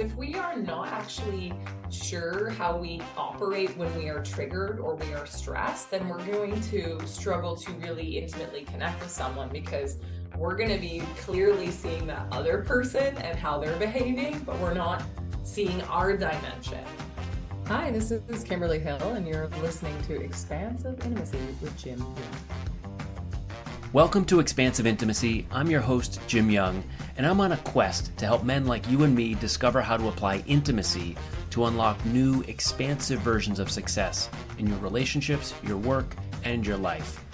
If we are not actually sure how we operate when we are triggered or we are stressed, then we're going to struggle to really intimately connect with someone, because we're going to be clearly seeing that other person and how they're behaving, but we're not seeing our dimension. Hi, this is Kimberly Hill, and you're listening to Expansive Intimacy with Jim Young. Welcome to Expansive Intimacy. I'm your host, Jim Young, and I'm on a quest to help men like you and me discover how to apply intimacy to unlock new, expansive versions of success in your relationships, your work, and your life.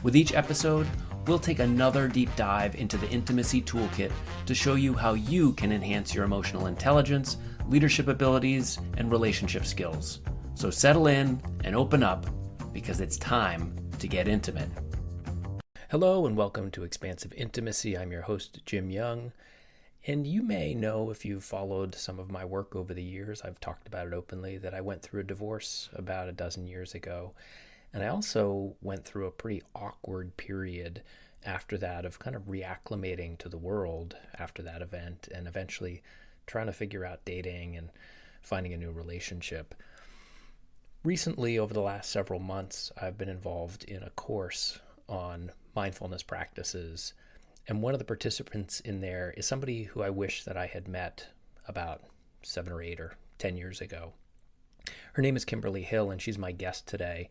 With each episode, we'll take another deep dive into the intimacy toolkit to show you how you can enhance your emotional intelligence, leadership abilities, and relationship skills. So settle in and open up, because it's time to get intimate. Hello and welcome to Expansive Intimacy. I'm your host, Jim Young, and you may know, if you've followed some of my work over the years, I've talked about it openly, that I went through a divorce about a dozen years ago, and I also went through a pretty awkward period after that of kind of reacclimating to the world after that event, and eventually trying to figure out dating and finding a new relationship. Recently, over the last several months, I've been involved in a course on mindfulness practices, and one of the participants in there is somebody who I wish that I had met about 7 or 8 or 10 years ago. Her name is Kimberly Hill, and she's my guest today.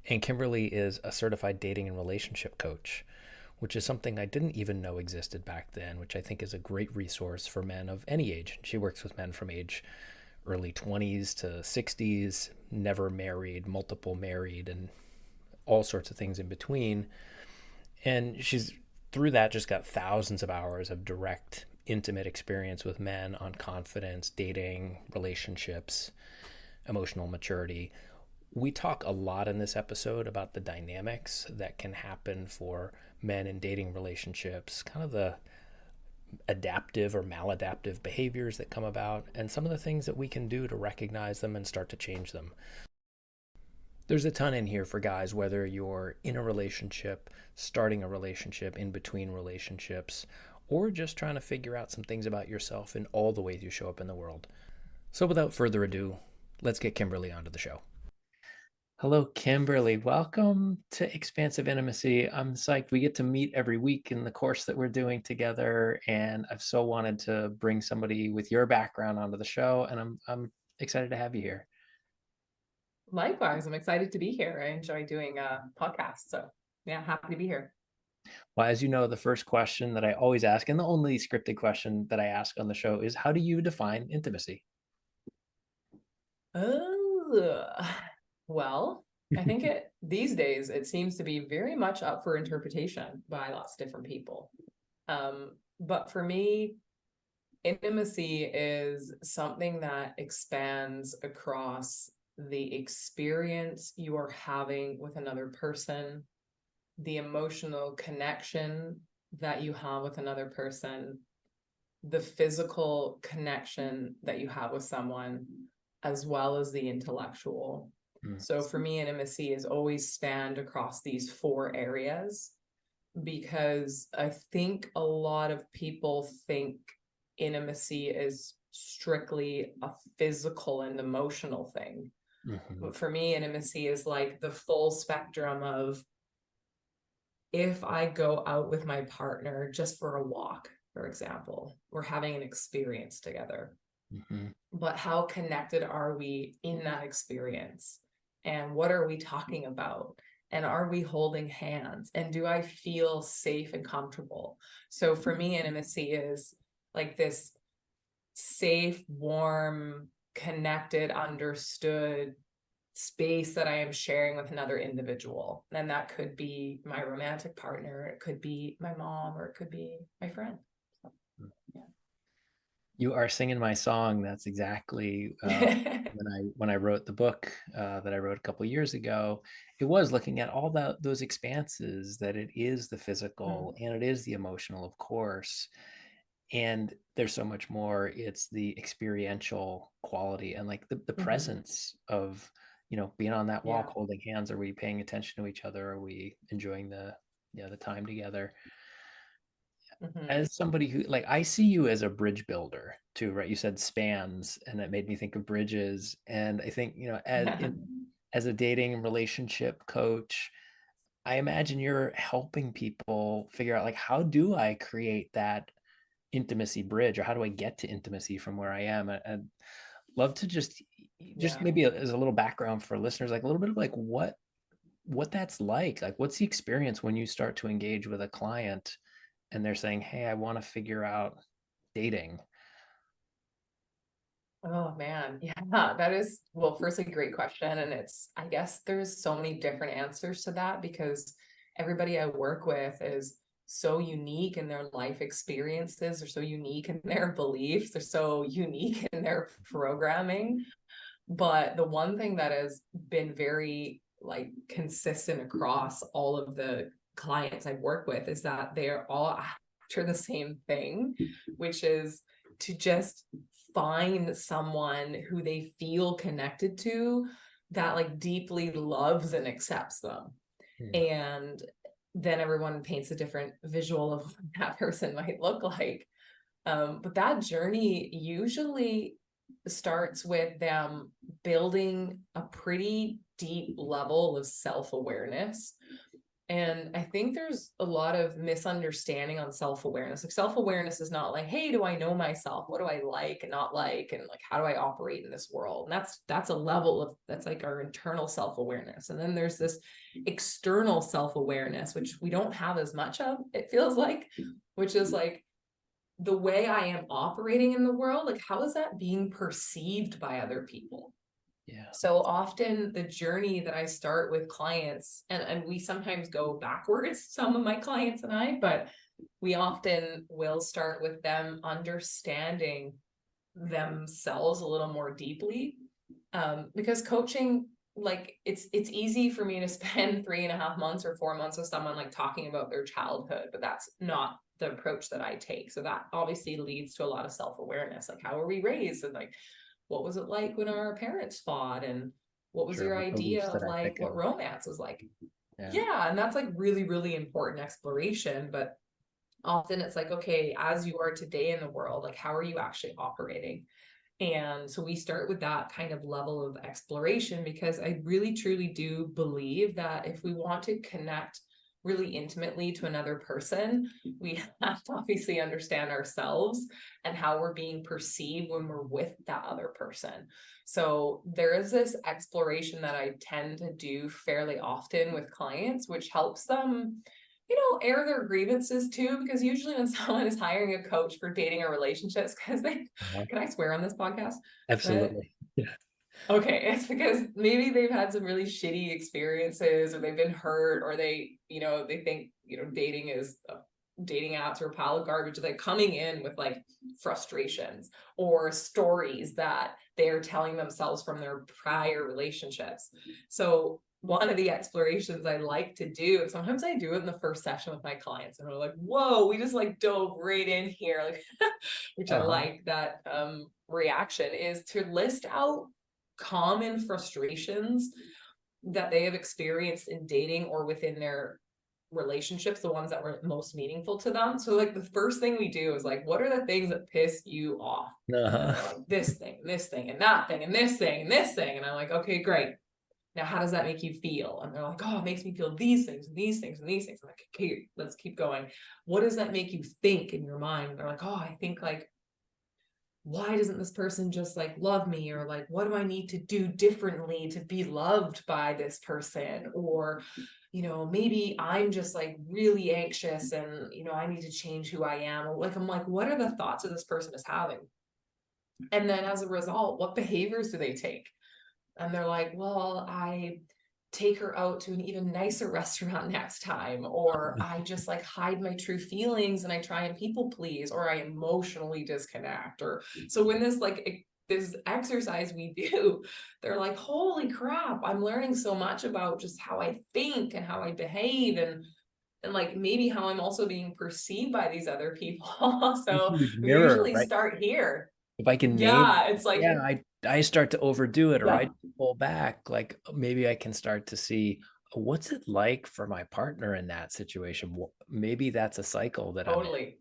And Kimberly is a certified dating and relationship coach, which is something I didn't even know existed back then, which I think is a great resource for men of any age. She works with men from age early 20s to 60s, never married, multiple married, and all sorts of things in between. And she's, through that, just got thousands of hours of direct, intimate experience with men on confidence, dating, relationships, emotional maturity. We talk a lot in this episode about the dynamics that can happen for men in dating relationships, kind of the adaptive or maladaptive behaviors that come about, and some of the things that we can do to recognize them and start to change them. There's a ton in here for guys, whether you're in a relationship, starting a relationship, in between relationships, or just trying to figure out some things about yourself in all the ways you show up in the world. So without further ado, let's get Kimberly onto the show. Hello, Kimberly. Welcome to Expansive Intimacy. I'm psyched. We get to meet every week in the course that we're doing together, and I've so wanted to bring somebody with your background onto the show, and I'm excited to have you here. Likewise, I'm excited to be here. I enjoy doing podcasts, so yeah, happy to be here. Well, as you know, the first question that I always ask, and the only scripted question that I ask on the show, is how do you define intimacy? Well, I think these days it seems to be very much up for interpretation by lots of different people. But for me, intimacy is something that expands across the experience you are having with another person, the emotional connection that you have with another person, the physical connection that you have with someone, as well as the intellectual. So for me, intimacy is always spanned across these 4 areas, because I think a lot of people think intimacy is strictly a physical and emotional thing. But for me, intimacy is like the full spectrum of, if I go out with my partner just for a walk, for example, we're having an experience together. But how connected are we in that experience? And what are we talking about? And are we holding hands? And do I feel safe and comfortable? So for me, intimacy is like this safe, warm, connected, understood space that I am sharing with another individual. And that could be my romantic partner, it could be my mom, or it could be my friend. So, yeah. You are singing my song. That's exactly when I wrote the book that I wrote a couple of years ago. It was looking at all those expanses, that it is the physical and it is the emotional, of course. And there's so much more. It's the experiential quality and like the presence of, being on that walk, holding hands. Are we paying attention to each other? Are we enjoying the time together? Mhm. As somebody who, like, I see you as a bridge builder too, right? You said spans, and that made me think of bridges. And I think, as a dating and relationship coach, I imagine you're helping people figure out, like, how do I create that intimacy bridge, or how do I get to intimacy from where I am? I'd love to just Yeah. maybe as a little background for listeners, like a little bit of like what that's like what's the experience when you start to engage with a client and they're saying, hey, I want to figure out dating. Oh man, yeah, that is, well, firstly, great question. And I guess there's so many different answers to that because everybody I work with is so unique in their life experiences, they're so unique in their beliefs, they're so unique in their programming. But the one thing that has been very like consistent across all of the clients I work with is that they're all after the same thing, which is to just find someone who they feel connected to, that like deeply loves and accepts them. Yeah. And then everyone paints a different visual of what that person might look like. But that journey usually starts with them building a pretty deep level of self-awareness. And I think there's a lot of misunderstanding on self-awareness. Like self-awareness is not like, hey, do I know myself? What do I like and not like? And like, how do I operate in this world? And that's a level of, that's like our internal self-awareness. And then there's this external self-awareness, which we don't have as much of, it feels like, which is like, the way I am operating in the world, like how is that being perceived by other people? Yeah. So often the journey that I start with clients, and we sometimes go backwards, some of my clients and I, but we often will start with them understanding themselves a little more deeply. Because coaching, like it's easy for me to spend 3.5 months or 4 months with someone like talking about their childhood, but that's not the approach that I take. So that obviously leads to a lot of self-awareness, like how were we raised, and like what was it like when our parents fought, and what was Sure. your What idea beliefs of did I like pick what up? romance was like. Yeah. Yeah, and that's like really, really important exploration. But often it's like, okay, as you are today in the world, like how are you actually operating? And so we start with that kind of level of exploration because I really truly do believe that if we want to connect really intimately to another person, we have to obviously understand ourselves and how we're being perceived when we're with that other person. So there is this exploration that I tend to do fairly often with clients, which helps them, air their grievances too, because usually when someone is hiring a coach for dating or relationships, because they, Uh-huh. can I swear on this podcast? But Absolutely. Yeah. okay, it's because maybe they've had some really shitty experiences, or they've been hurt, or they think, dating is dating apps or a pile of garbage. They're coming in with like frustrations or stories that they're telling themselves from their prior relationships. So one of the explorations I like to do, and sometimes I do it in the first session with my clients, and we're like, whoa, we just like dove right in here, like which I Uh-huh. like that reaction, is to list out common frustrations that they have experienced in dating or within their relationships, the ones that were most meaningful to them. So like the first thing we do is like, what are the things that piss you off? And Uh-huh. they're like, this thing, and that thing, and this thing, and this thing. And I'm like, okay, great. Now, how does that make you feel? And they're like, oh, it makes me feel these things, and these things, and these things. I'm like, okay, let's keep going. What does that make you think in your mind? And they're like, oh, I think like, why doesn't this person just like love me, or like what do I need to do differently to be loved by this person, or maybe I'm just like really anxious and I need to change who I am, or like I'm like, what are the thoughts that this person is having? And then as a result, what behaviors do they take? And they're like, well, I take her out to an even nicer restaurant next time, or I just like hide my true feelings and I try and people please, or I emotionally disconnect. Or so when this exercise we do, they're like, holy crap, I'm learning so much about just how I think and how I behave, and like maybe how I'm also being perceived by these other people. A So huge we mirror, usually right? start here. If I can name, Yeah, it's like, yeah, I start to overdo it, or I yeah, pull back, like maybe I can start to see, what's it like for my partner in that situation. Maybe that's a cycle that I'm in. totally.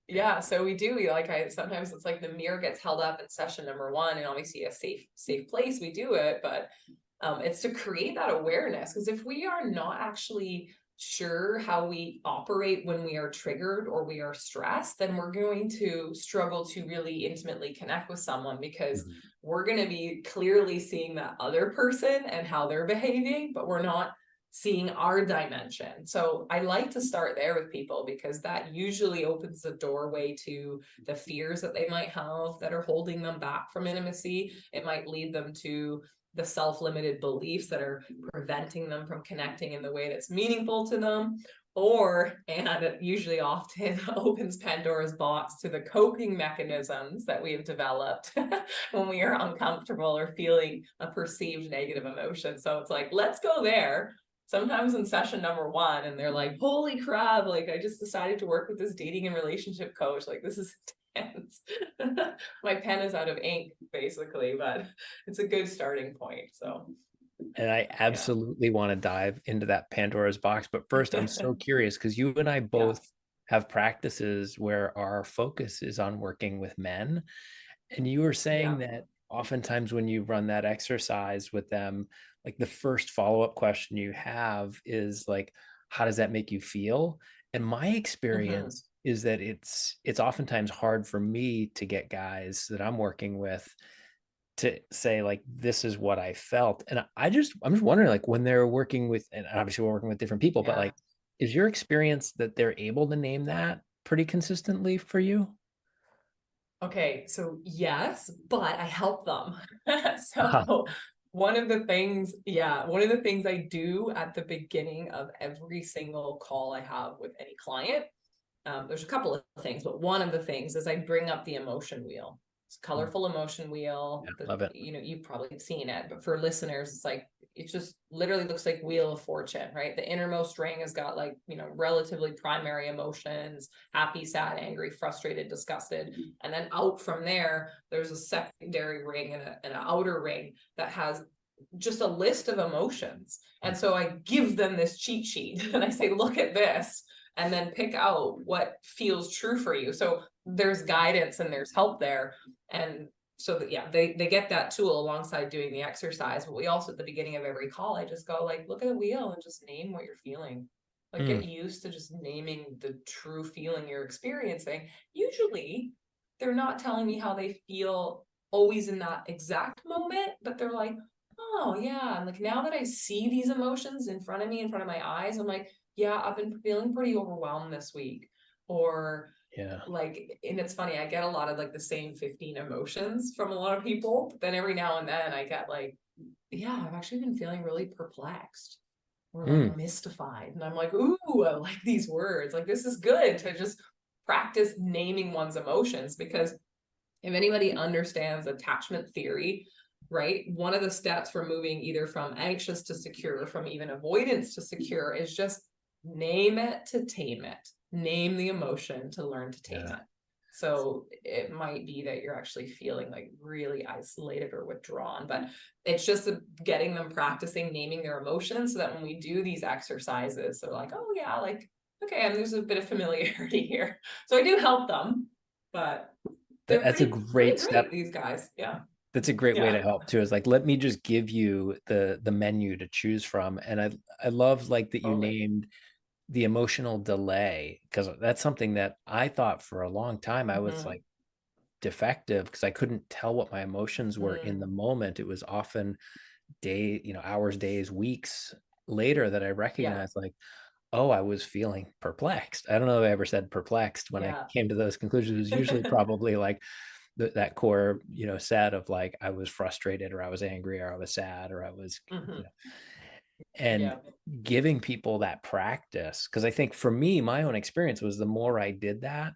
Yeah, so we do. We like I sometimes it's like the mirror gets held up in session number one, and obviously a safe place we do it, but it's to create that awareness. Because if we are not actually sure how we operate when we are triggered or we are stressed, then we're going to struggle to really intimately connect with someone, because Mhm. we're going to be clearly seeing that other person and how they're behaving, but we're not seeing our dimension. So I like to start there with people, because that usually opens the doorway to the fears that they might have that are holding them back from intimacy. It might lead them to the self-limited beliefs that are preventing them from connecting in the way that's meaningful to them. And it usually often opens Pandora's box to the coping mechanisms that we have developed when we are uncomfortable or feeling a perceived negative emotion. So it's like, let's go there. Sometimes in session number one, and they're like, holy crap, like I just decided to work with this dating and relationship coach. Like, this is intense. My pen is out of ink, basically, but it's a good starting point. So And I yeah. absolutely want to dive into that Pandora's box. But first, I'm so curious because you and I Yeah. both have practices where our focus is on working with men. And you were saying Yeah. that oftentimes when you run that exercise with them, like the first follow-up question you have is like, how does that make you feel? And my Mm-hmm. experience is that it's oftentimes hard for me to get guys that I'm working with to say like this is what I felt. And I'm just wondering, like, when they're working with, and obviously we're working with different people, but Yeah. like, is your experience that they're able to name that pretty consistently for you? Okay, so yes, but I help them. Uh-huh. So one of the things I do at the beginning of every single call I have with any client, there's a couple of things, but one of the things is I bring up the emotion wheel. It's a Mm, colorful emotion wheel. yeah, love it. You've probably seen it, but for listeners, it's like it just literally looks like Wheel of Fortune, right? The innermost ring has got like, relatively primary emotions: happy, sad, angry, frustrated, disgusted. And then out from there, there's a secondary ring and an outer ring that has just a list of emotions. Mm, And so I give them this cheat sheet and I say, look at this, and then pick out what feels true for you. So there's guidance and there's help there. And so that, yeah, they get that tool alongside doing the exercise. But we also, at the beginning of every call, I just go like, look at the wheel and just name what you're feeling. Like, mm, get used to just naming the true feeling you're experiencing. Usually they're not telling me how they feel always in that exact moment, but they're like, oh yeah. And like, now that I see these emotions in front of me, in front of my eyes, I'm like, yeah, I've been feeling pretty overwhelmed this week. Or yeah. like, and it's funny, I get a lot of like the same 15 emotions from a lot of people, but then every now and then I get like, yeah, I've actually been feeling really perplexed or like Mm, mystified. And I'm like, ooh, I like these words. Like, this is good to just practice naming one's emotions, because if anybody understands attachment theory, right, one of the steps for moving either from anxious to secure, from even avoidance to secure, is just name it to tame it. Name the emotion to learn to tame yeah. it. So it might be that you're actually feeling like really isolated or withdrawn, but it's just getting them practicing naming their emotions, so that when we do these exercises, they're like, oh yeah, like, okay, and there's a bit of familiarity here. So I do help them, but they're That's a pretty great great, step. these guys. Yeah. That's a great way Yeah. to help too, is like, let me just give you the menu to choose from. And I love like that you Totally. named the emotional delay, because that's something that I thought for a long time I was Mm-hmm. like defective, because I couldn't tell what my emotions were in the Mm. moment. It was often hours, days, weeks later that I Yeah. recognized like, oh, I was feeling perplexed. I don't know if I ever said perplexed when I Yeah. came to those conclusions. It was usually probably like that core, set of like, I was frustrated or I was angry or I was sad or I was, you Mm-hmm. know, and Yeah. giving people that practice. Cause I think for me, my own experience was the more I did that,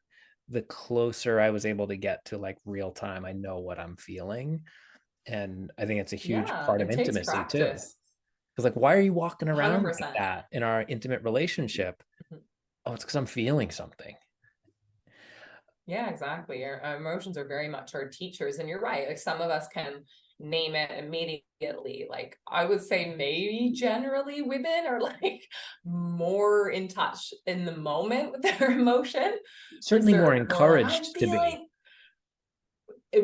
the closer I was able to get to like real time. I know what I'm feeling. And I think it's a huge Yeah. part of It takes intimacy too. practice. Cause like, why are you walking around like 100%. that in our intimate relationship? Oh, it's because I'm feeling something. Yeah, exactly. Our emotions are very much our teachers. And you're right. Like some of us can name it immediately. Like I would say maybe generally women are like more in touch in the moment with their emotion. Certainly They're more more like, I'm encouraged to be. feeling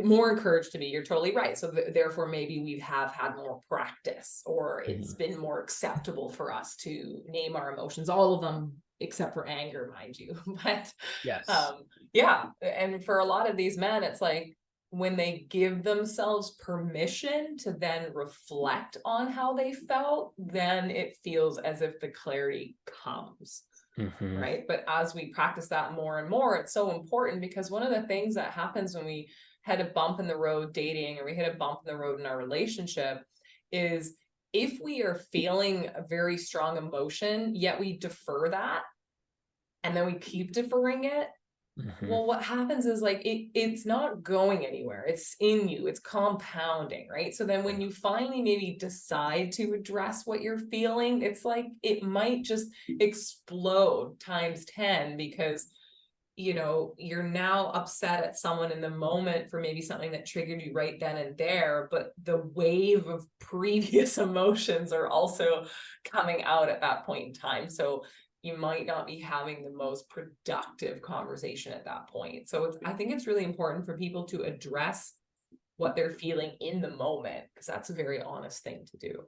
more encouraged to be. You're totally right. So therefore, maybe we have had more practice, or it's Mhm. been more acceptable for us to name our emotions, all of them except for anger, mind you. But Yes. um, yeah, and for a lot of these men, it's like when they give themselves permission to then reflect on how they felt, then it feels as if the clarity comes. Hmm. Right. But as we practice that more and more, it's so important, because one of the things that happens when we hit a bump in the road dating, or we hit a bump in the road in our relationship, is if we are feeling a very strong emotion, yet we defer that, and then we keep deferring it, Hmm. well, what happens is like it's not going anywhere. It's in you, it's compounding, right? So then when you finally maybe decide to address what you're feeling, it's like it might just explode times 10, because you're now upset at someone in the moment for maybe something that triggered you right then and there, but the wave of previous emotions are also coming out at that point in time. So you might not be having the most productive conversation at that point. So I think it's really important for people to address what they're feeling in the moment, because that's a very honest thing to do.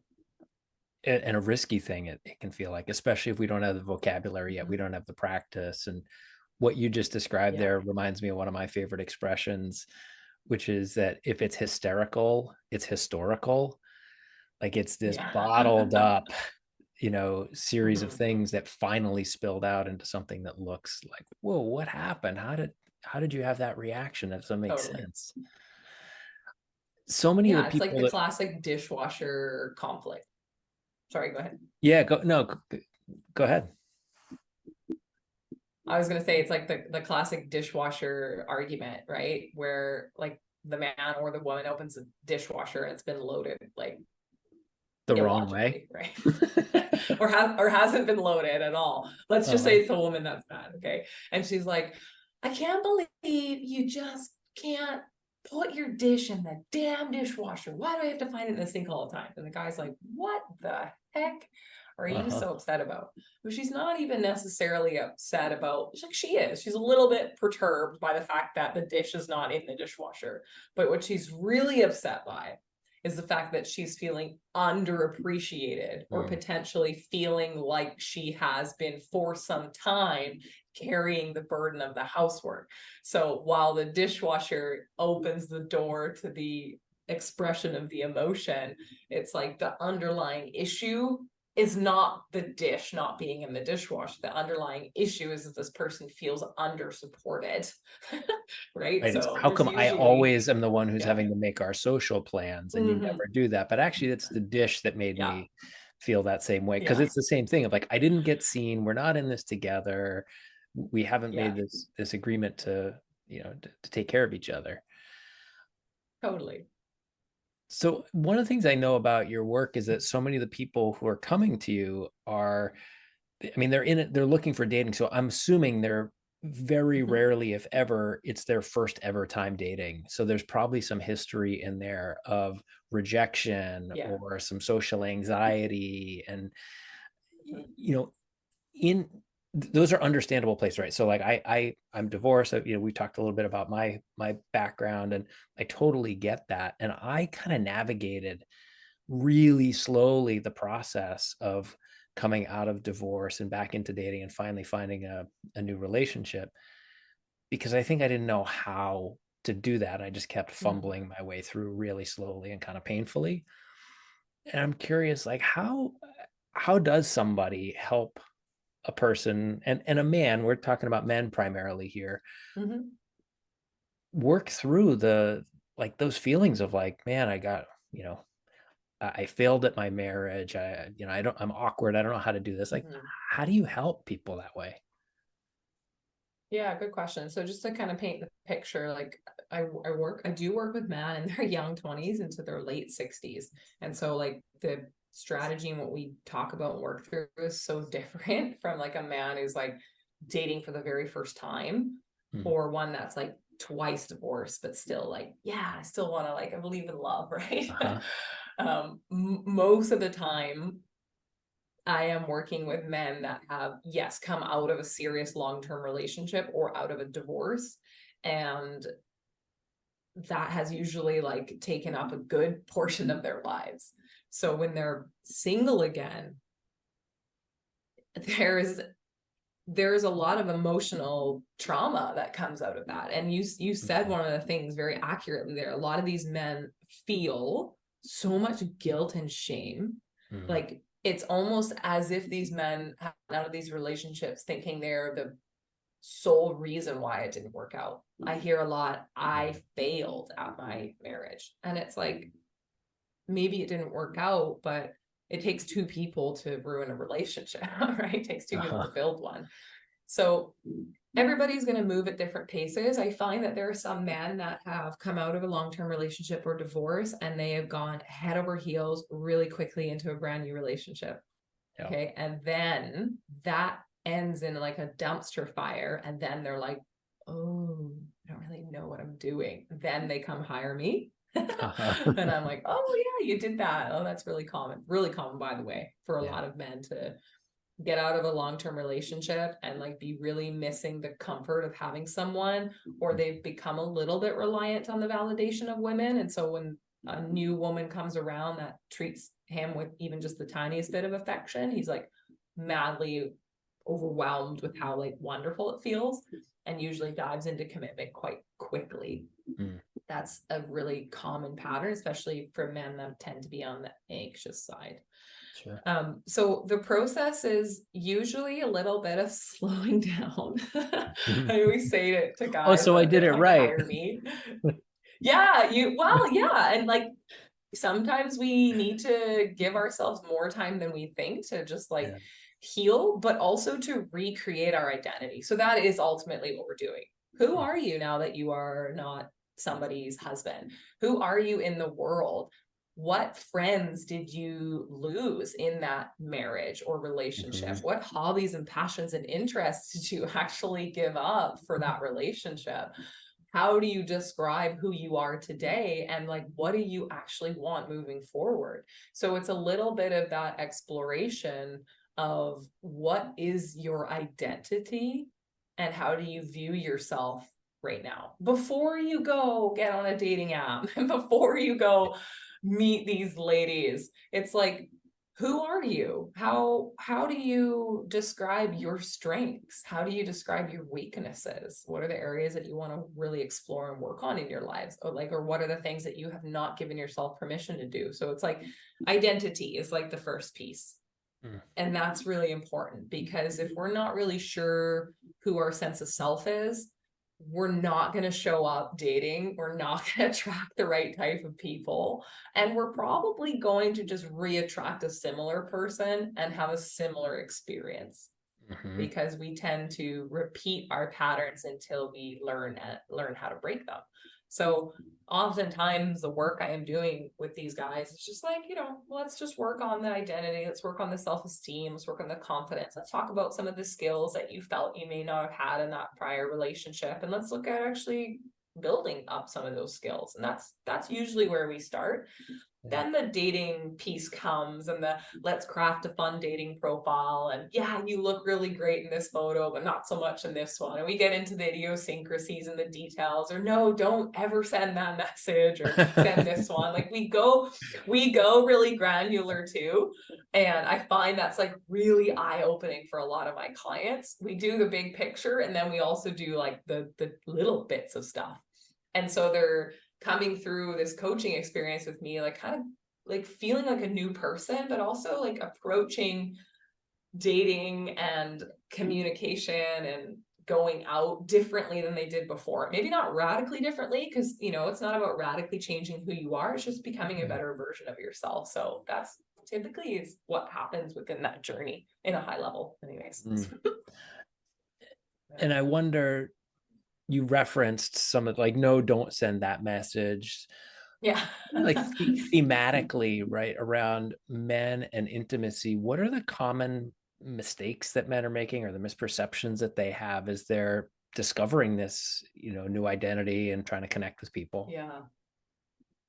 And a risky thing it can feel like, especially if we don't have the vocabulary yet, we don't have the practice. And what you just described Yeah. there reminds me of one of my favorite expressions, which is that if it's hysterical, it's historical. Like it's this Yeah. bottled up, series of Mhm. things that finally spilled out into something that looks like, whoa, what happened? How did you have that reaction? That doesn't make Totally. sense. So many of the Yeah, it's like people the that, classic dishwasher conflict. Sorry, go ahead. yeah, go ahead. I was gonna say it's like the classic dishwasher argument, right? Where like the man or the woman opens the dishwasher and it's been loaded like The wrong way. illogically, right? or hasn't been loaded at all. Let's just Uh-huh. say it's a woman that's bad, okay? And she's like, I can't believe you just can't put your dish in the damn dishwasher. Why do I have to find it in the sink all the time? And the guy's like, what the heck are you Uh-huh. so upset about? But she's not even necessarily upset about, like, she is. She's a little bit perturbed by the fact that the dish is not in the dishwasher. But what she's really upset by is the fact that she's feeling underappreciated, or Mm. potentially feeling like she has been for some time carrying the burden of the housework. So while the dishwasher opens the door to the expression of the emotion, it's like the underlying issue is not the dish not being in the dishwasher. The underlying issue is that this person feels under supported. Right. Right. It's So how there's come I usually, always am the one who's yeah. having to make our social plans and you Mm-hmm. never do that? But actually, it's the dish that made Yeah. me feel that same way, because Yeah. it's the same thing of like, I didn't get seen. We're not in this together. We haven't Yeah. made this agreement to take care of each other. Totally. So one of the things I know about your work is that so many of the people who are coming to you are, I mean, they're in it, they're looking for dating. So I'm assuming they're very Mhm. rarely, if ever, it's their first ever time dating. So there's probably some history in there of rejection Yeah. or some social anxiety. And, Mhm. in those are understandable places, right? So like I'm divorced. We talked a little bit about my background, and I totally get that. And I kind of navigated really slowly the process of coming out of divorce and back into dating and finally finding a new relationship, because I think I didn't know how to do that. I just kept Mhm. fumbling my way through really slowly and kind of painfully. And I'm curious, like how does somebody help a person, and a man, we're talking about men primarily here, Mhm. work through the like those feelings of like, man, I got, I failed at my marriage. I'm awkward. I don't know how to do this. Like, Mhm. how do you help people that way? Yeah, good question. So just to kind of paint the picture, like I do work with men in their young 20s into their late 60s. And so like the strategy and what we talk about and work through is so different from like a man who's like dating for the very first time. or one that's like twice divorced, but still like, yeah, I still want to, like, I believe in love, right? Most of the time I am working with men that have, yes, come out of a serious long-term relationship or out of a divorce, and that has usually like taken up a good portion of their lives. So when they're single again, there's a lot of emotional trauma that comes out of that. And you said one of the things very accurately there. A lot of these men feel so much guilt and shame. Like, it's almost as if these men have out of these relationships thinking they're the sole reason why it didn't work out. I hear a lot, I failed at my marriage. And it's like, maybe it didn't work out, but it takes two people to ruin a relationship, right? It takes two people to build one. So everybody's going to move at different paces. I find that there are some men that have come out of a long-term relationship or divorce, and they have gone head over heels really quickly into a brand new relationship. Yeah. Okay. And then that ends in like a dumpster fire. And then they're like, oh, I don't really know what I'm doing. Then they come hire me. And I'm like, oh yeah, you did that. Oh, that's really common, by the way, for a lot of men to get out of a long-term relationship and like be really missing the comfort of having someone, or they've become a little bit reliant on the validation of women. And so when a new woman comes around that treats him with even just the tiniest bit of affection, he's like madly overwhelmed with how like wonderful it feels, and usually dives into commitment quite quickly. That's a really common pattern, especially for men that tend to be on the anxious side. Sure. So the process is usually a little bit of slowing down. I always say it to guys. Oh, so I did it right. Yeah, yeah. And like, sometimes we need to give ourselves more time than we think to just like heal, but also to recreate our identity. So that is ultimately what we're doing. Who are you now that you are not somebody's husband? Who are you in the world? What friends did you lose in that marriage or relationship? What hobbies and passions and interests did you actually give up for that relationship? How do you describe who you are today? And like, what do you actually want moving forward? So it's a little bit of that exploration of what is your identity and how do you view yourself right now before you go get on a dating app and before you go meet these ladies. It's like, who are you? How do you describe your strengths? How do you describe your weaknesses? What are the areas that you want to really explore and work on in your lives? Or what are the things that you have not given yourself permission to do? So it's like identity is like the first piece. And that's really important, because if we're not really sure who our sense of self is, we're not going to show up dating. We're not going to attract the right type of people. And we're probably going to just reattract a similar person and have a similar experience, because we tend to repeat our patterns until we learn how to break them. So oftentimes the work I am doing with these guys is just like, let's just work on the identity. Let's work on the self-esteem. Let's work on the confidence. Let's talk about some of the skills that you felt you may not have had in that prior relationship. And let's look at actually building up some of those skills. And that's usually where we start. Then the dating piece comes, and let's craft a fun dating profile. And yeah, you look really great in this photo, but not so much in this one. And we get into the idiosyncrasies and the details, or no, don't ever send that message, or send this one. Like we go really granular too. And I find that's like really eye-opening for a lot of my clients. We do the big picture, and then we also do like the little bits of stuff. And so they're coming through this coaching experience with me, like kind of like feeling like a new person, but also like approaching dating and communication and going out differently than they did before. Maybe not radically differently, because it's not about radically changing who you are. It's just becoming a better version of yourself. So that's typically is what happens within that journey in a high level anyways. And I wonder, you referenced some of like, no, don't send that message. Yeah. Like thematically, right, around men and intimacy, what are the common mistakes that men are making, or the misperceptions that they have? Is there discovering this, new identity and trying to connect with people. Yeah.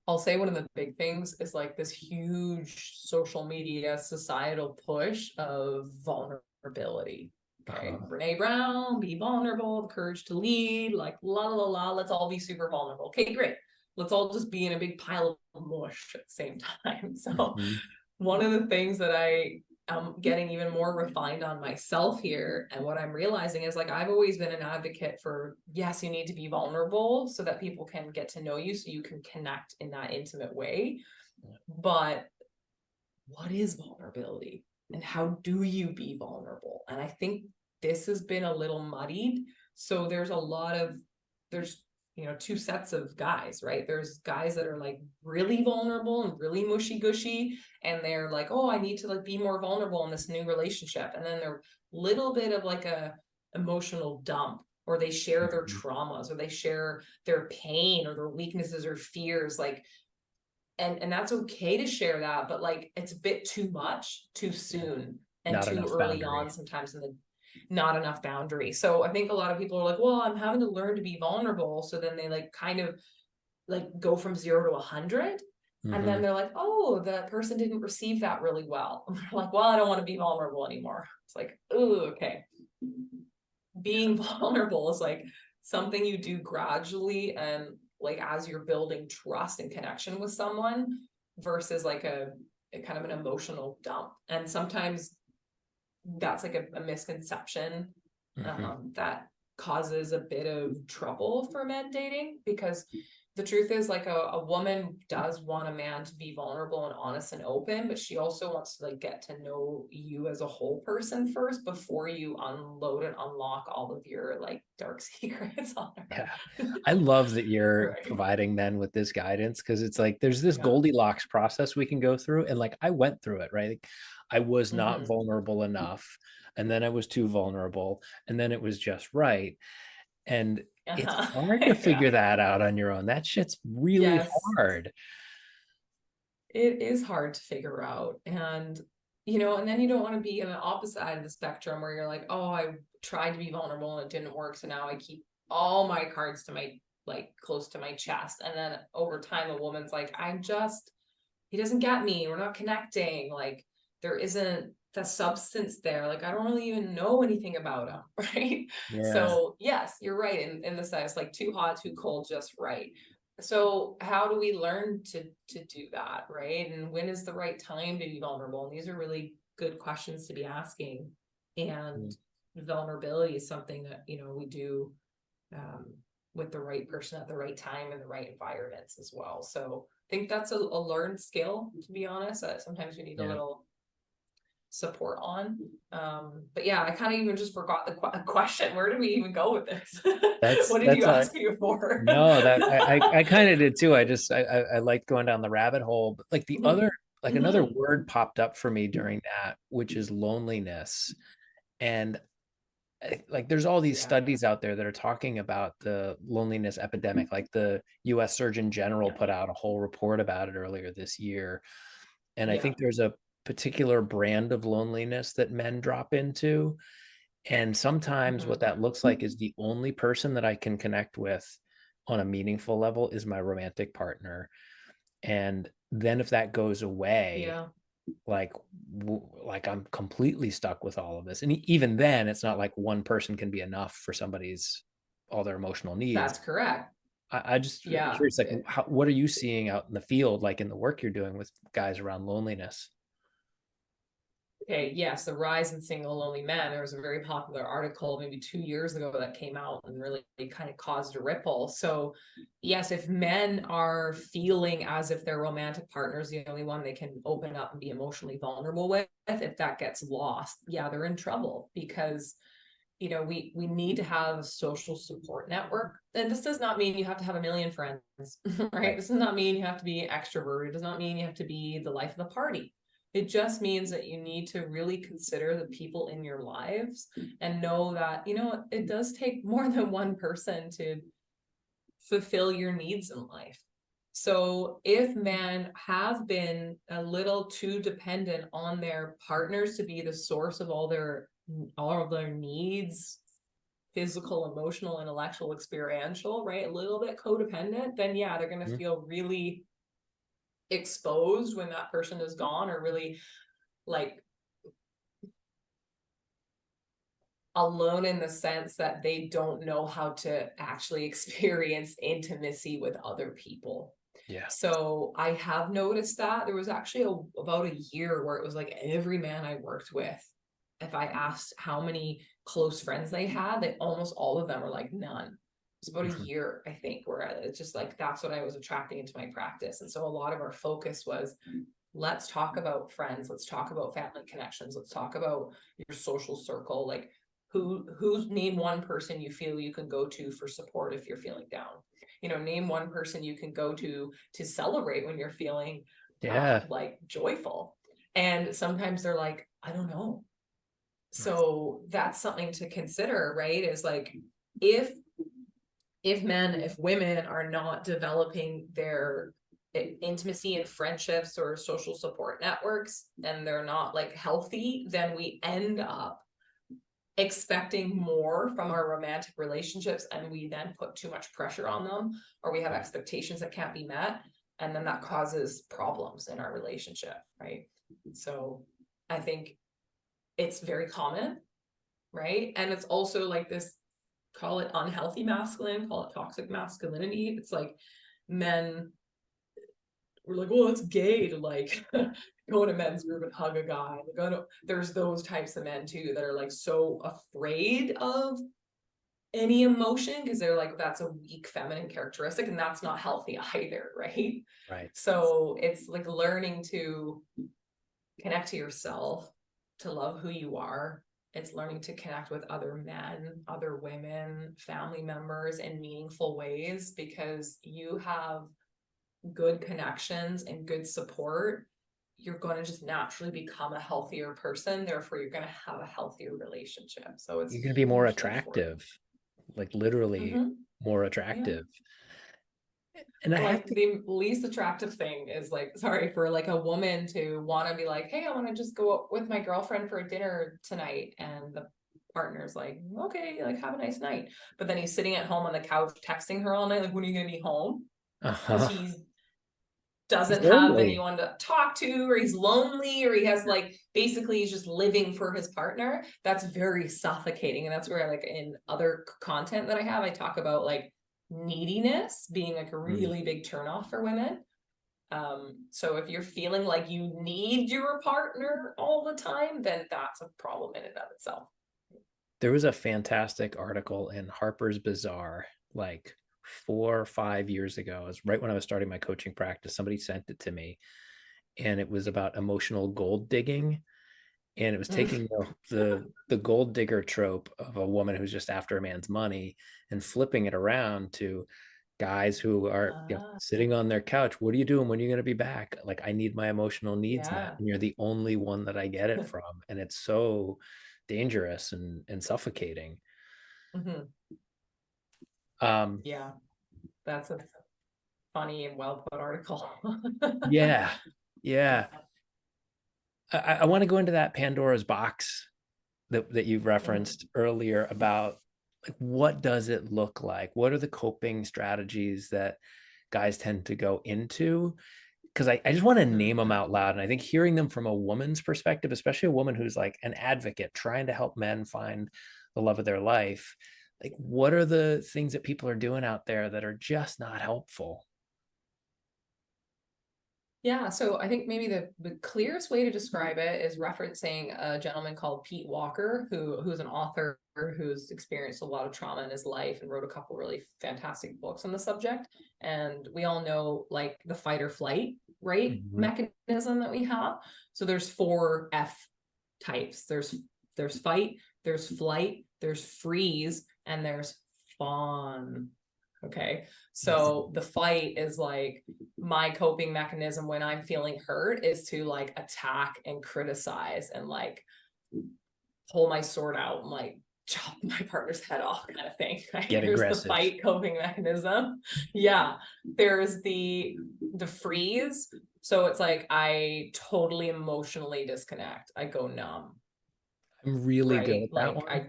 I'll say one of the big things is like this huge social media societal push of vulnerability. Okay. Brene Brown, be vulnerable, the courage to lead, like la la la, let's all be super vulnerable. Okay, great. Let's all just be in a big pile of mush at the same time. So one of the things that I am getting even more refined on myself here, and what I'm realizing is like I've always been an advocate for, yes, you need to be vulnerable so that people can get to know you, so you can connect in that intimate way. But what is vulnerability and how do you be vulnerable? And I think this has been a little muddied. So there's two sets of guys, right? There's guys that are like really vulnerable and really mushy gushy, and they're like, oh, I need to like be more vulnerable in this new relationship. And then they're little bit of like a emotional dump, or they share their traumas, or they share their pain or their weaknesses or fears, like, and that's okay to share that, but like it's a bit too much too soon and Not too enough early boundary. on sometimes in the not enough boundary. So I think a lot of people are like, well, I'm having to learn to be vulnerable. So then they like kind of like go from 0 to 100. And then they're like, oh, that person didn't receive that really well. And they're like, well, I don't want to be vulnerable anymore. It's like, oh, okay. Being vulnerable is like something you do gradually and like as you're building trust and connection with someone, versus like a kind of an emotional dump. And sometimes that's like a misconception that causes a bit of trouble for men dating, because the truth is like a woman does want a man to be vulnerable and honest and open, but she also wants to like get to know you as a whole person first before you unload and unlock all of your like dark secrets on her. Yeah. I love that you're Right. providing men with this guidance, because it's like there's this Goldilocks process we can go through. And like I went through it, right? Like, I was not vulnerable enough, and then I was too vulnerable, and then it was just right. And it's hard to figure that out on your own. That shit's really hard. It is hard to figure out. And, and then you don't want to be on the opposite side of the spectrum where you're like, oh, I tried to be vulnerable and it didn't work. So now I keep all my cards to my, like, close to my chest. And then over time, a woman's like, he doesn't get me. We're not connecting. Like, there isn't the substance there. Like, I don't really even know anything about him. Right. Yeah. So yes, you're right. In the sense, like too hot, too cold, just right. So how do we learn to do that, right? And when is the right time to be vulnerable? And these are really good questions to be asking. And vulnerability is something that, we do with the right person at the right time and the right environments as well. So I think that's a learned skill, to be honest, that sometimes we need a little support on. But yeah, I kind of even just forgot the question. Where did we even go with this? What did you ask me before? No, that I kind of did too. I like going down the rabbit hole, but like the other, like another word popped up for me during that, which is loneliness. And like there's all these studies out there that are talking about the loneliness epidemic. Like the US Surgeon General put out a whole report about it earlier this year. And I think there's a particular brand of loneliness that men drop into. And sometimes what that looks like is the only person that I can connect with on a meaningful level is my romantic partner. And then if that goes away, like I'm completely stuck with all of this. And even then, it's not like one person can be enough for somebody's all their emotional needs. That's correct. I just curious, like, what are you seeing out in the field, like in the work you're doing with guys around loneliness? Okay, yes, the rise in single lonely men. There was a very popular article maybe 2 years ago that came out and really kind of caused a ripple. So yes, if men are feeling as if their romantic partner is the only one they can open up and be emotionally vulnerable with, if that gets lost, they're in trouble, because we need to have a social support network. And this does not mean you have to have a million friends, right? This does not mean you have to be extroverted. It does not mean you have to be the life of the party. It just means that you need to really consider the people in your lives and know that, it does take more than one person to fulfill your needs in life. So if men have been a little too dependent on their partners to be the source of all of their needs physical, emotional, intellectual, experiential, right? A little bit codependent, then yeah, they're going to feel really exposed when that person is gone, or really like alone in the sense that they don't know how to actually experience intimacy with other people. Yeah. So I have noticed that there was actually about a year where it was like every man I worked with, if I asked how many close friends they had, they almost all of them were like none. It's about a year, I think, where it's just like that's what I was attracting into my practice. And so a lot of our focus was, let's talk about friends, let's talk about family connections, let's talk about your social circle. Like who's name one person you feel you can go to for support if you're feeling down. You know, name one person you can go to celebrate when you're feeling like joyful. And sometimes they're like, I don't know. So that's something to consider, right? Is like, if women are not developing their intimacy and friendships or social support networks, and they're not like healthy, then we end up expecting more from our romantic relationships, and we then put too much pressure on them, or we have expectations that can't be met, and then that causes problems in our relationship, right? So I think it's very common, right? And it's also like this, call it unhealthy masculine, call it toxic masculinity. It's like men, we're like, well, it's gay to like go in a men's group and hug a guy. Like, there's those types of men too that are like so afraid of any emotion because they're like, that's a weak feminine characteristic, and that's not healthy either, right? Right. So it's like learning to connect to yourself, to love who you are. It's learning to connect with other men, other women, family members in meaningful ways, because you have good connections and good support. You're going to just naturally become a healthier person. Therefore, you're going to have a healthier relationship. So it's You're going to be more hugely important. attractive, like literally more attractive. And I have Like the least attractive thing is like, sorry, for like a woman to want to be like, hey, I want to just go out with my girlfriend for a dinner tonight, and the partner's like, okay, like have a nice night, but then he's sitting at home on the couch texting her all night, like, when are you gonna be home? Because he doesn't have anyone to talk to, or he's lonely, or he has like, basically he's just living for his partner. That's very suffocating. And that's where, like, in other content that I have, I talk about like neediness being like a really big turnoff for women. So if you're feeling like you need your partner all the time, then that's a problem in and of itself. There was a fantastic article in Harper's Bazaar like 4 or 5 years ago. It was right when I was starting my coaching practice. Somebody sent it to me, and it was about emotional gold digging. And it was taking the gold digger trope of a woman who's just after a man's money and flipping it around to guys who are sitting on their couch. What are you doing? When are you going to be back? Like, I need my emotional needs met, and you're the only one that I get it from. And it's so dangerous and suffocating. Yeah, that's a funny and well put article. Yeah. I want to go into that Pandora's box that you've referenced earlier about, like, what does it look like? What are the coping strategies that guys tend to go into? Because I just want to name them out loud. And I think hearing them from a woman's perspective, especially a woman who's like an advocate trying to help men find the love of their life, like, what are the things that people are doing out there that are just not helpful? Yeah, so I think maybe the clearest way to describe it is referencing a gentleman called Pete Walker, who's an author who's experienced a lot of trauma in his life and wrote a couple really fantastic books on the subject. And we all know like the fight or flight, right, mechanism that we have. So there's 4 F types. There's fight, there's flight, there's freeze, and there's fawn. Okay, so the fight is like my coping mechanism when I'm feeling hurt is to like attack and criticize and like pull my sword out and like chop my partner's head off, kind of thing. Right? Get There's aggressive. the fight coping mechanism. Yeah, there's the freeze. So it's like I totally emotionally disconnect. I go numb. I'm really good at that like one.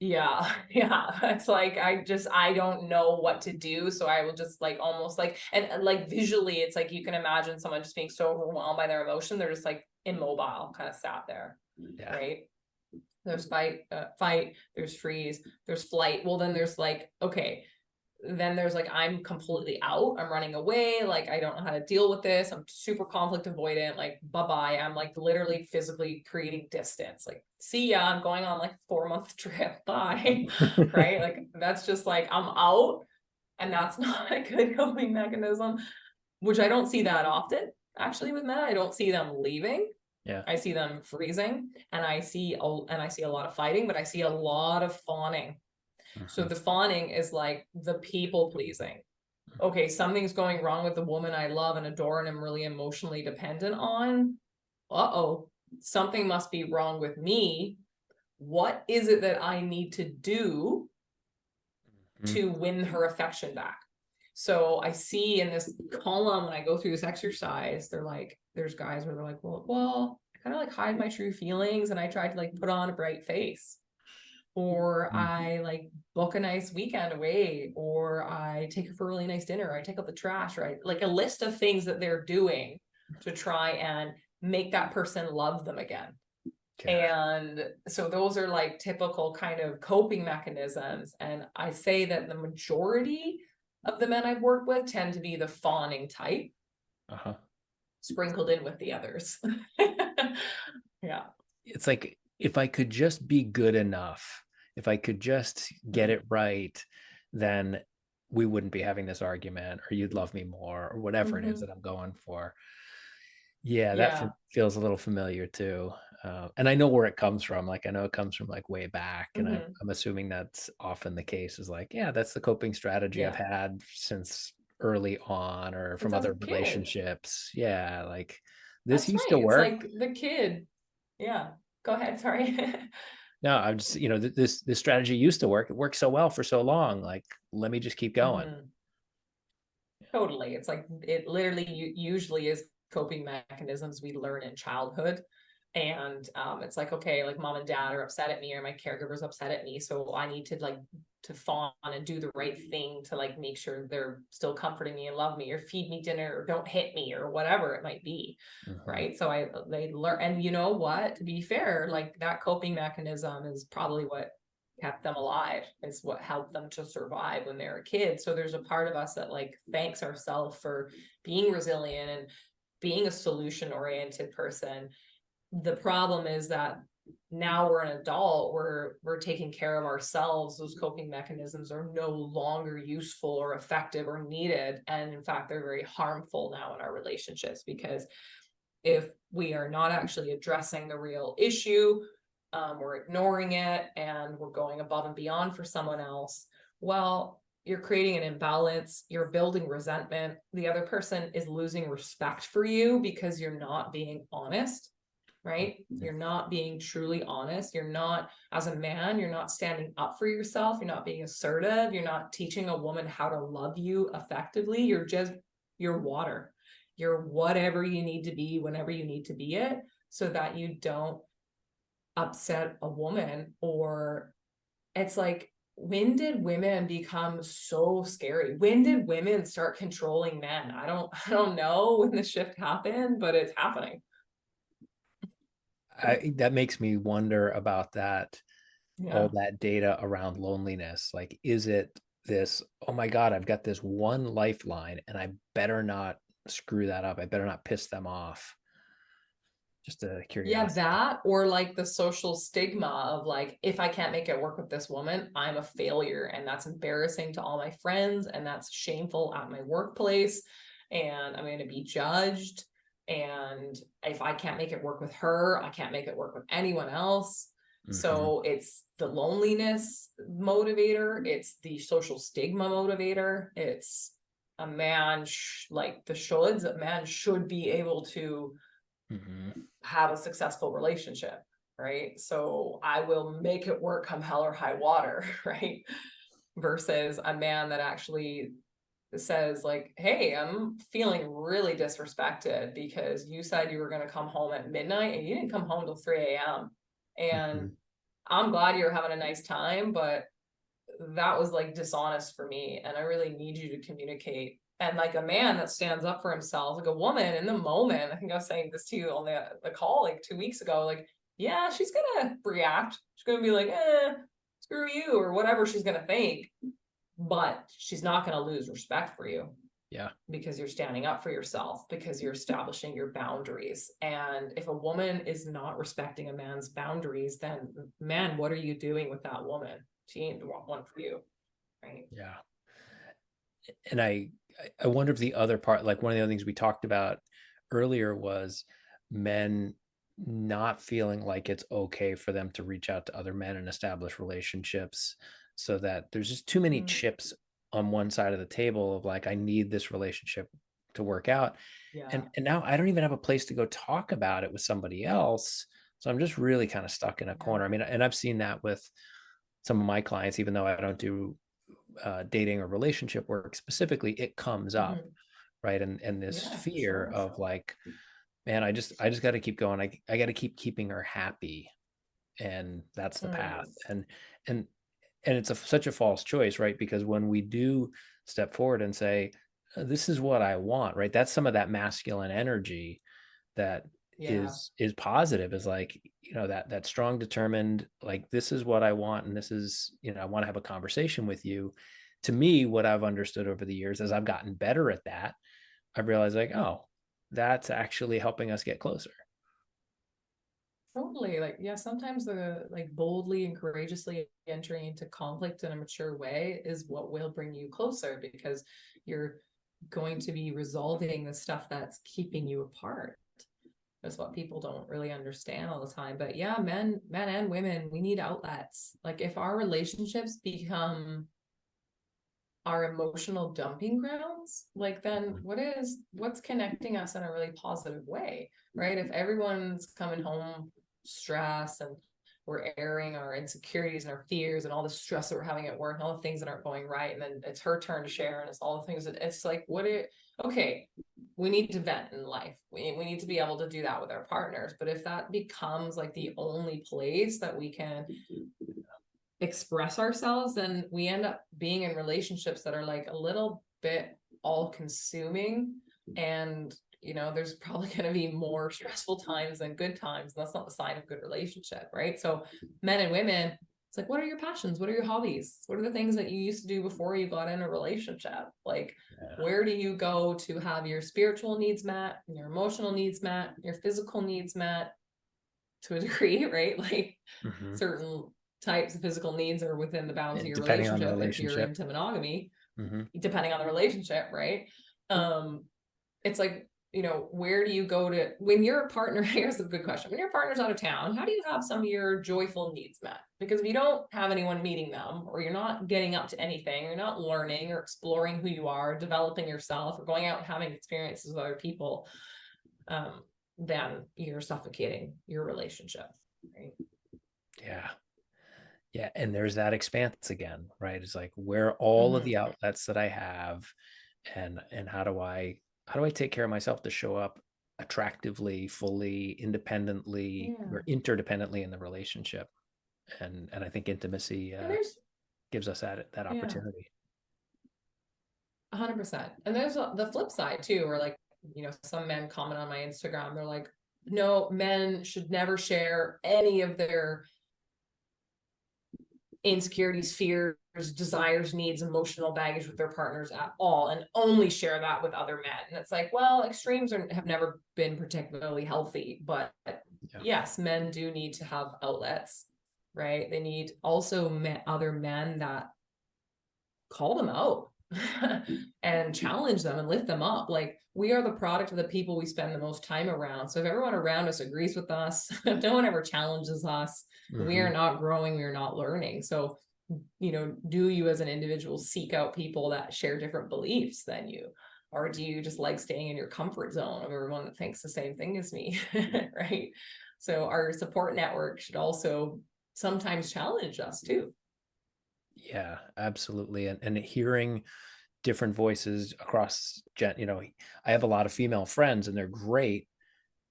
Yeah, yeah. It's like I don't know what to do. So I will just like almost like and like visually it's like you can imagine someone just being so overwhelmed by their emotion, they're just like immobile, kind of sat there. Yeah. Right. There's fight, there's freeze, there's flight. Well, then there's like, okay, then there's like, I'm completely out, I'm running away, like I don't know how to deal with this, I'm super conflict avoidant, like bye-bye, I'm like literally physically creating distance, like see ya, I'm going on like 4-month trip, bye. Right, like that's just like I'm out, and that's not a good coping mechanism, which I don't see that often actually with men. I don't see them leaving. Yeah. I see them freezing, and I see a lot of fighting, but I see a lot of fawning. So the fawning is like the people pleasing. Okay, something's going wrong with the woman I love and adore and am really emotionally dependent on. Uh-oh, something must be wrong with me. What is it that I need to do to win her affection back? So I see in this column when I go through this exercise, they're like, there's guys where they're like, well, I kind of like hide my true feelings and I tried to like put on a bright face. Or I like book a nice weekend away, or I take her for a really nice dinner, or I take out the trash, right? Like a list of things that they're doing to try and make that person love them again. Okay. And so those are like typical kind of coping mechanisms. And I say that the majority of the men I've worked with tend to be the fawning type, sprinkled in with the others. Yeah. It's like, if I could just be good enough, if I could just get it right, then we wouldn't be having this argument, or you'd love me more, or whatever it is that I'm going for. Yeah, that Yeah. feels a little familiar too. And I know where it comes from. Like, I know it comes from like way back, and I'm assuming that's often the case, is like, yeah, that's the coping strategy I've Yeah. had since early on, or from It's as other a kid. relationships. Yeah, like this That's used right. to It's work. like the kid. Yeah. Go ahead. Sorry. No, I'm just, this strategy used to work. It worked so well for so long. Like, let me just keep going. Totally. It's like it literally usually is coping mechanisms we learn in childhood. And it's like, okay, like mom and dad are upset at me, or my caregiver's upset at me. So I need to like to fawn and do the right thing to like make sure they're still comforting me and love me, or feed me dinner, or don't hit me, or whatever it might be. Right. So they learn, and you know what, to be fair, like that coping mechanism is probably what kept them alive. It's what helped them to survive when they were a kid. So there's a part of us that like thanks ourselves for being resilient and being a solution oriented person. The problem is that now we're an adult, we're taking care of ourselves, those coping mechanisms are no longer useful or effective or needed, and in fact they're very harmful now in our relationships, because if we are not actually addressing the real issue, we're ignoring it and we're going above and beyond for someone else, well, you're creating an imbalance, you're building resentment, the other person is losing respect for you because you're not being honest. Right? You're not being truly honest. You're not, as a man, you're not standing up for yourself. You're not being assertive. You're not teaching a woman how to love you effectively. You're water. You're whatever you need to be whenever you need to be it, so that you don't upset a woman. Or it's like, when did women become so scary? When did women start controlling men? I don't know when the shift happened, but it's happening. That makes me wonder about that, all Yeah. that data around loneliness. Like, is it this, oh my God, I've got this one lifeline and I better not screw that up. I better not piss them off. Just a Yeah, curiosity. that, or like the social stigma of like, if I can't make it work with this woman, I'm a failure. And that's embarrassing to all my friends. And that's shameful at my workplace. And I'm going to be judged. And if I can't make it work with her, I can't make it work with anyone else. So it's the loneliness motivator. It's the social stigma motivator. It's a man, like the shoulds, a man should be able to have a successful relationship, right? So I will make it work come hell or high water, right? Versus a man that actually says like, hey, I'm feeling really disrespected because you said you were going to come home at midnight and you didn't come home till 3 a.m. And I'm glad you're having a nice time, but that was like dishonest for me. And I really need you to communicate. And like a man that stands up for himself, like a woman in the moment, I think I was saying this to you on the call like 2 weeks ago, like, yeah, she's gonna react. She's gonna be like, screw you, or whatever she's gonna think. But she's not gonna lose respect for you. Yeah. Because you're standing up for yourself, because you're establishing your boundaries. And if a woman is not respecting a man's boundaries, then man, what are you doing with that woman? She ain't the one for you. Right. Yeah. And I wonder if the other part, like one of the other things we talked about earlier was men not feeling like it's okay for them to reach out to other men and establish relationships, so that there's just too many chips on one side of the table of like, I need this relationship to work out. Yeah. And now I don't even have a place to go talk about it with somebody else. So I'm just really kind of stuck in a corner. I mean, and I've seen that with some of my clients, even though I don't do dating or relationship work specifically, it comes up, right? And this fear of like, man, I just got to keep going. I got to keeping her happy, and that's the path. And it's such a false choice, right? Because when we do step forward and say, this is what I want, right? That's some of that masculine energy that is positive, is like, that strong, determined, like, this is what I want. And this is, I want to have a conversation with you. To me, what I've understood over the years, as I've gotten better at that, I've realized like, oh, that's actually helping us get closer. Totally. Like, yeah, sometimes the like boldly and courageously entering into conflict in a mature way is what will bring you closer, because you're going to be resolving the stuff that's keeping you apart. That's what people don't really understand all the time. But yeah, men and women, we need outlets. Like if our relationships become our emotional dumping grounds, like then what's connecting us in a really positive way, right? If everyone's coming home stressed and we're airing our insecurities and our fears and all the stress that we're having at work and all the things that aren't going right, and then it's her turn to share and it's all the things that it's like, okay, we need to vent in life. We need to be able to do that with our partners. But if that becomes like the only place that we can express ourselves, then we end up being in relationships that are like a little bit all consuming. And there's probably going to be more stressful times than good times. And that's not the sign of a good relationship, right? So men and women, it's like, what are your passions? What are your hobbies? What are the things that you used to do before you got in a relationship? Like, where do you go to have your spiritual needs met, your emotional needs met, your physical needs met to a degree, right? Like certain types of physical needs are within the bounds of your relationship if you're into monogamy, depending on the relationship, right? It's like, where do you go to when your partner, here's a good question, when your partner's out of town, how do you have some of your joyful needs met? Because if you don't have anyone meeting them, or you're not getting up to anything, you're not learning or exploring who you are, developing yourself, or going out and having experiences with other people, then you're suffocating your relationship, right? Yeah. And there's that expanse again, right? It's like, where are all of the outlets that I have, and how do I take care of myself to show up attractively, fully, independently, or interdependently in the relationship? And I think intimacy gives us that opportunity. 100%. And there's the flip side too, where like, some men comment on my Instagram, they're like, no, men should never share any of their insecurities, fears, desires, needs, emotional baggage with their partners at all, and only share that with other men. And it's like, well, extremes have never been particularly healthy, but yes, men do need to have outlets, right? They need also other men that call them out and challenge them and lift them up. Like, we are the product of the people we spend the most time around. So if everyone around us agrees with us, if no one ever challenges us, we are not growing, we are not learning. So, do you as an individual seek out people that share different beliefs than you? Or do you just like staying in your comfort zone of everyone that thinks the same thing as me? Right? So our support network should also sometimes challenge us too. Yeah, absolutely. And hearing different voices across I have a lot of female friends and they're great,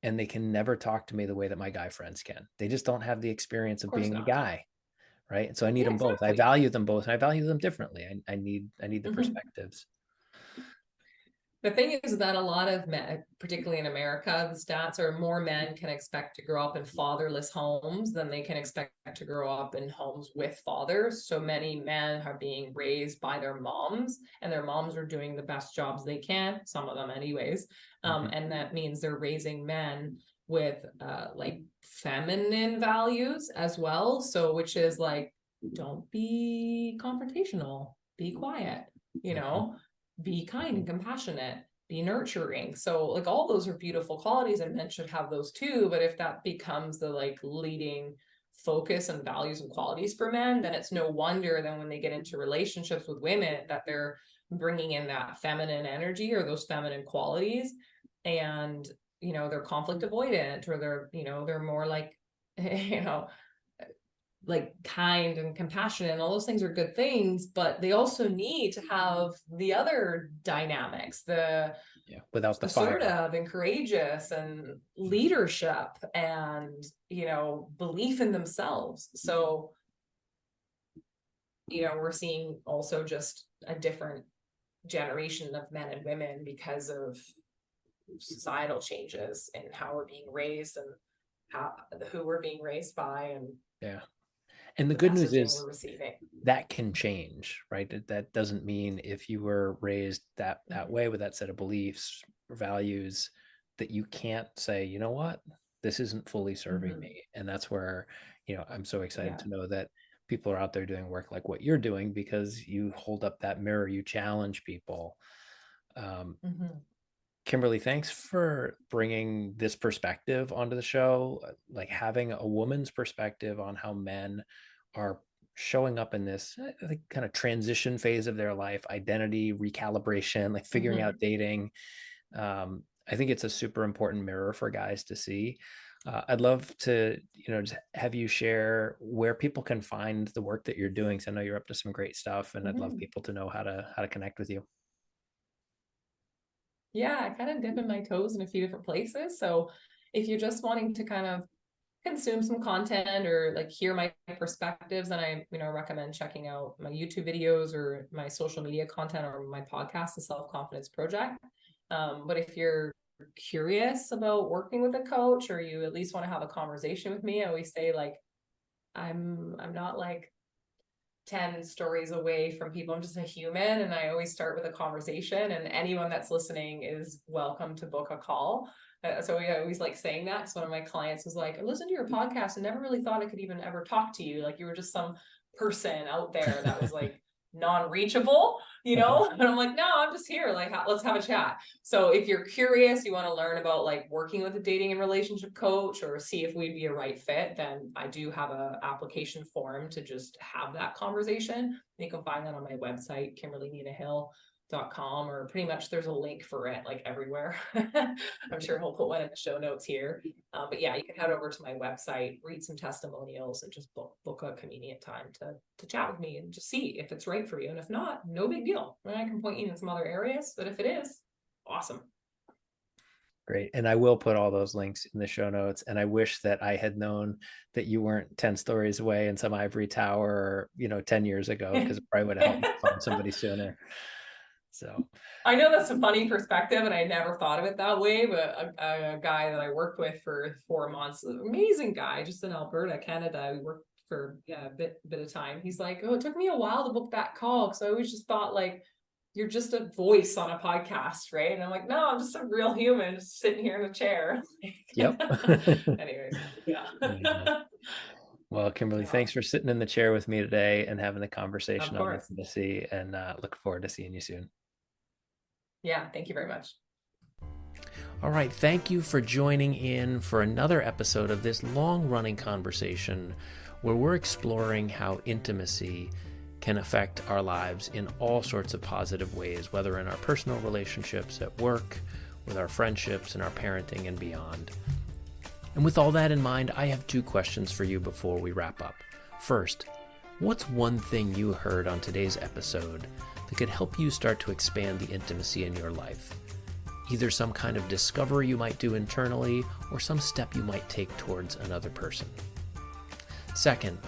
and they can never talk to me the way that my guy friends can. They just don't have the experience Of of course being a not. guy. Right. And so I need Yeah, them both. I exactly. value them both, and I value them differently. I need the Mhm. perspectives. The thing is that a lot of men, particularly in America, the stats are more men can expect to grow up in fatherless homes than they can expect to grow up in homes with fathers. So many men are being raised by their moms, and their moms are doing the best jobs they can, some of them anyways. Mhm. And that means they're raising men with like feminine values as well. So which is like, don't be confrontational, be quiet, you Mhm. know, be kind and compassionate, be nurturing. So like all those are beautiful qualities, and men should have those too. But if that becomes the like leading focus and values and qualities for men, then it's no wonder then when they get into relationships with women that they're bringing in that feminine energy or those feminine qualities. And they're conflict avoidant, or they're more like you know like kind and compassionate, and all those things are good things, but they also need to have the other dynamics, the Yeah. Without the fire. assertive and courageous and leadership and belief in themselves. So we're seeing also just a different generation of men and women because of societal changes and how we're being raised and who we're being raised by and Yeah. And the the good news messaging is we're receiving. that can change, right? That doesn't mean if you were raised that way with that set of beliefs or values that you can't say, you know what, this isn't fully serving Mm-hmm. me. And that's where, I'm so excited Yeah. to know that people are out there doing work like what you're doing, because you hold up that mirror, you challenge people. Mm-hmm. Kimberly, thanks for bringing this perspective onto the show, like having a woman's perspective on how men are showing up in this kind of transition phase of their life, identity recalibration, like figuring Mm-hmm. out dating. I think it's a super important mirror for guys to see. I'd love to, just have you share where people can find the work that you're doing. So I know you're up to some great stuff, and I'd love Mm-hmm. people to know how to connect with you. Yeah, I kind of dipping my toes in a few different places. So if you're just wanting to kind of consume some content or like hear my perspectives, then I, recommend checking out my YouTube videos or my social media content or my podcast, The Self-Confidence Project. But if you're curious about working with a coach, or you at least want to have a conversation with me, I always say like, I'm not like 10 stories away from people. I'm just a human, and I always start with a conversation, and anyone that's listening is welcome to book a call. So I always like saying that, because one of my clients was like, I listened to your podcast and never really thought I could even ever talk to you. Like you were just some person out there that was like non-reachable, Uh-huh. and I'm like, no, I'm just here. Like, let's have a chat. So if you're curious, you want to learn about like working with a dating and relationship coach, or see if we'd be a right fit, then I do have a application form to just have that conversation. You can find that on my website, KimberlyNinaHill.com, or pretty much there's a link for it like everywhere. I'm sure he'll put one in the show notes here. But yeah, you can head over to my website, read some testimonials, and just book a convenient time to chat with me and just see if it's right for you. And if not, no big deal. And I can point you in some other areas, but if it is, awesome. Great. And I will put all those links in the show notes. And I wish that I had known that you weren't 10 stories away in some ivory tower, 10 years ago, because it probably would have helped me find somebody sooner. So I know that's a funny perspective, and I never thought of it that way. But a guy that I worked with for 4 months, amazing guy, just in Alberta, Canada. We worked for a bit of time. He's like, oh, it took me a while to book that call, because I always just thought like you're just a voice on a podcast, right? And I'm like, no, I'm just a real human, just sitting here in a chair. yep. Anyways, yeah. Amazing. Well, Kimberly, Yeah, thanks for sitting in the chair with me today and having the of conversation on course. intimacy, and look forward to seeing you soon. Yeah, thank you very much. All right, thank you for joining in for another episode of this long-running conversation where we're exploring how intimacy can affect our lives in all sorts of positive ways, whether in our personal relationships, at work, with our friendships, and our parenting, and beyond. And with all that in mind, I have 2 questions for you before we wrap up. First, what's one thing you heard on today's episode that could help you start to expand the intimacy in your life? either some kind of discovery you might do internally or some step you might take towards another person. Second,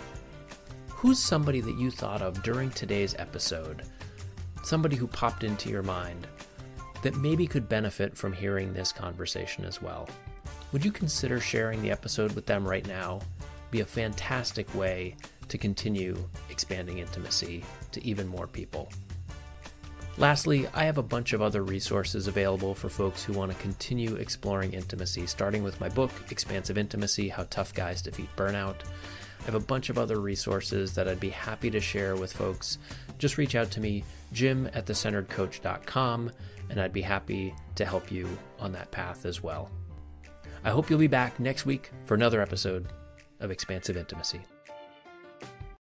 who's somebody that you thought of during today's episode, somebody who popped into your mind that maybe could benefit from hearing this conversation as well? Would you consider sharing the episode with them right now? Be a fantastic way to continue expanding intimacy to even more people. Lastly, I have a bunch of other resources available for folks who want to continue exploring intimacy, starting with my book, Expansive Intimacy: How Tough Guys Defeat Burnout. I have a bunch of other resources that I'd be happy to share with folks. Just reach out to me, jim@thecenteredcoach.com, and I'd be happy to help you on that path as well. I hope you'll be back next week for another episode of Expansive Intimacy.